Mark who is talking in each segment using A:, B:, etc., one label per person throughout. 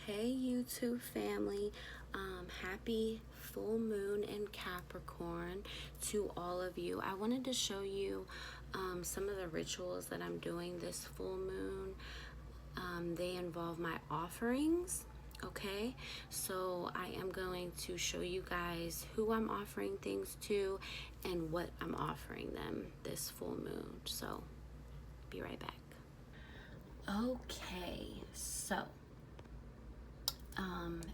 A: Hey YouTube family, happy full moon in Capricorn to all of you. I wanted to show you some of the rituals that I'm doing this full moon. They involve my offerings. Okay, so I am going to show you guys who I'm offering things to and what I'm offering them this full moon. So be right back. Okay, so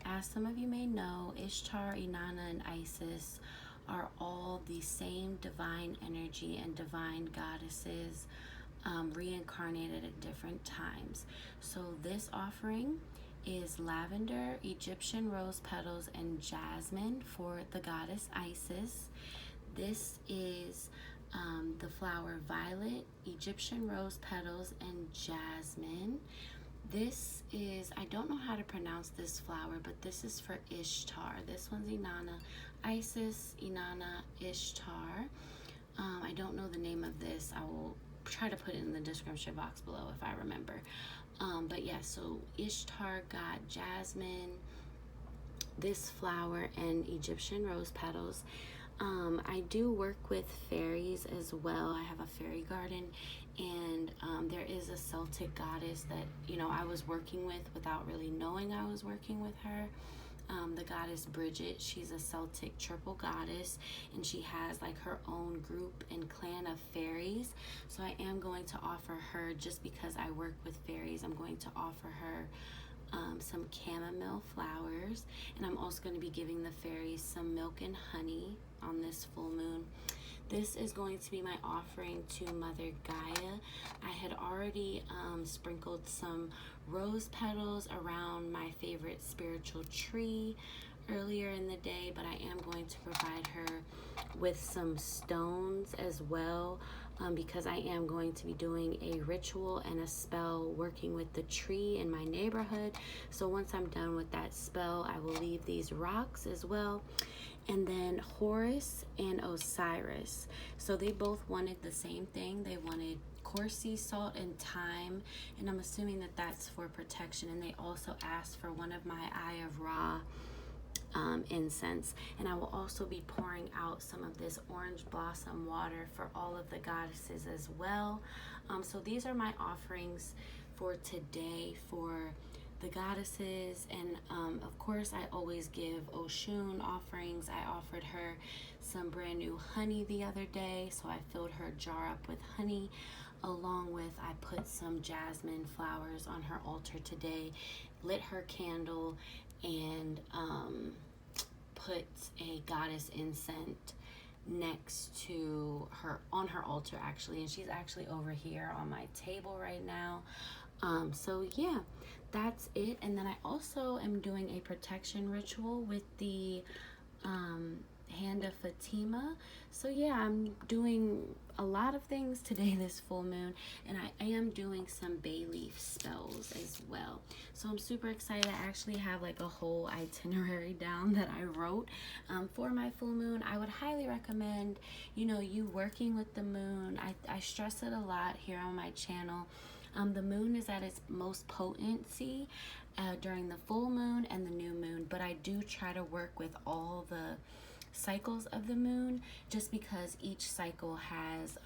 A: as some of you may know, Ishtar, Inanna, and Isis are all the same divine energy and divine goddesses reincarnated at different times. So this offering is lavender, Egyptian rose petals, and jasmine for the goddess Isis. This is the flower violet, Egyptian rose petals, and jasmine. This is, I don't know how to pronounce this flower, but this is for Ishtar. This one's Inanna. Isis, Inanna, Ishtar. I don't know the name of this. I will try to put it in the description box below if I remember. But yeah, so Ishtar got jasmine, this flower, and Egyptian rose petals. I do work with fairies as well. I have a fairy garden, and there is a Celtic goddess that, you know, I was working with without really knowing I was working with her. The goddess Bridget. She's a Celtic triple goddess, and she has like her own group and clan of fairies. So I am going to offer her, just because I work with fairies, I'm going to offer her some chamomile flowers, and I'm also going to be giving the fairies some milk and honey on this full moon. This is going to be my offering to Mother Gaia. I had already sprinkled some rose petals around my favorite spiritual tree earlier in the day, but I am going to provide her with some stones as well, because I am going to be doing a ritual and a spell working with the tree in my neighborhood. So once I'm done with that spell, I will leave these rocks as well. And then Horus and Osiris. So they both wanted the same thing. They wanted coarse sea salt and thyme, and I'm assuming that that's for protection. And they also asked for one of my Eye of Ra incense, and I will also be pouring out some of this orange blossom water for all of the goddesses as well. So these are my offerings for today for the goddesses, and of course I always give Oshun offerings. I offered her some brand new honey the other day, so I filled her jar up with honey, along with I put some jasmine flowers on her altar today, lit her candle, and put a goddess incense next to her on her altar actually, and she's actually over here on my table right now. So yeah, that's it. And then I also am doing a protection ritual with the hand of Fatima. So yeah, I'm doing a lot of things today this full moon, and I am doing some bay leaf spells as well. So I'm super excited. I actually have like a whole itinerary down that I wrote for my full moon. I would highly recommend, you know, you working with the moon. I stress it a lot here on my channel. The moon is at its most potency during the full moon and the new moon, but I do try to work with all the cycles of the moon, just because each cycle has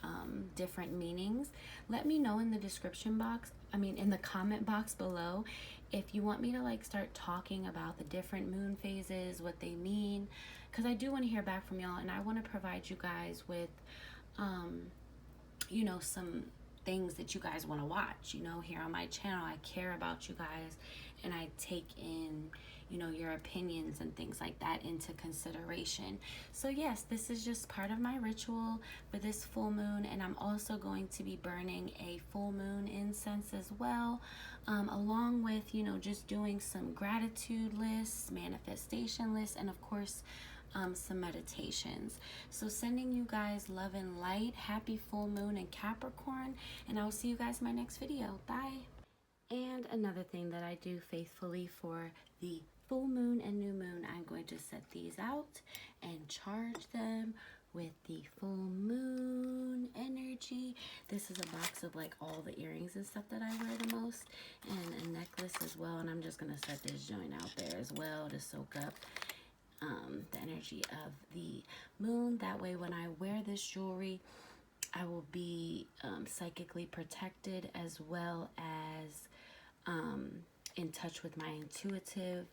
A: different meanings. Let me know in the description box, in the comment box below, if you want me to like start talking about the different moon phases, what they mean, because I do want to hear back from y'all, and I want to provide you guys with you know, some things that you guys want to watch, you know, here on my channel. I care about you guys, and I take in, you know, your opinions and things like that into consideration. So yes, this is just part of my ritual for this full moon, and I'm also going to be burning a full moon incense as well, along with, you know, just doing some gratitude lists, manifestation lists, and of course some meditations. So sending you guys love and light. Happy full moon in Capricorn, and I will see you guys in my next video. Bye. And another thing that I do faithfully for the full moon and new moon, I'm going to set these out and charge them with the full moon energy. This is a box of like all the earrings and stuff that I wear the most, and a necklace as well. And I'm just gonna set this joint out there as well to soak up the energy of the moon. That way when I wear this jewelry, I will be psychically protected, as well as in touch with my intuitive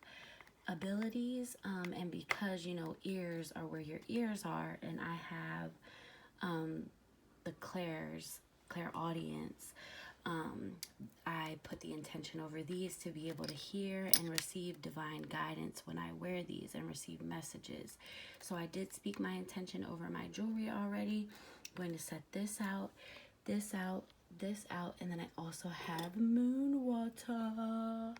A: abilities. And because, you know, ears are where your ears are, and I have the clairaudience, I put the intention over these to be able to hear and receive divine guidance when I wear these and receive messages. So I did speak my intention over my jewelry already. I'm going to set this out, this out, this out, and then I also have moon water.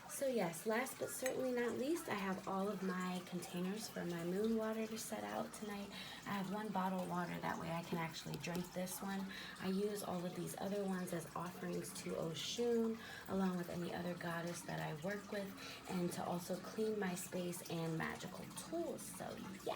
A: So yes, last but certainly not least, I have all of my containers for my moon water to set out tonight. I have one bottle of water, that way I can actually drink this one. I use all of these other ones as offerings to Oshun, along with any other goddess that I work with, and to also clean my space and magical tools. So yeah.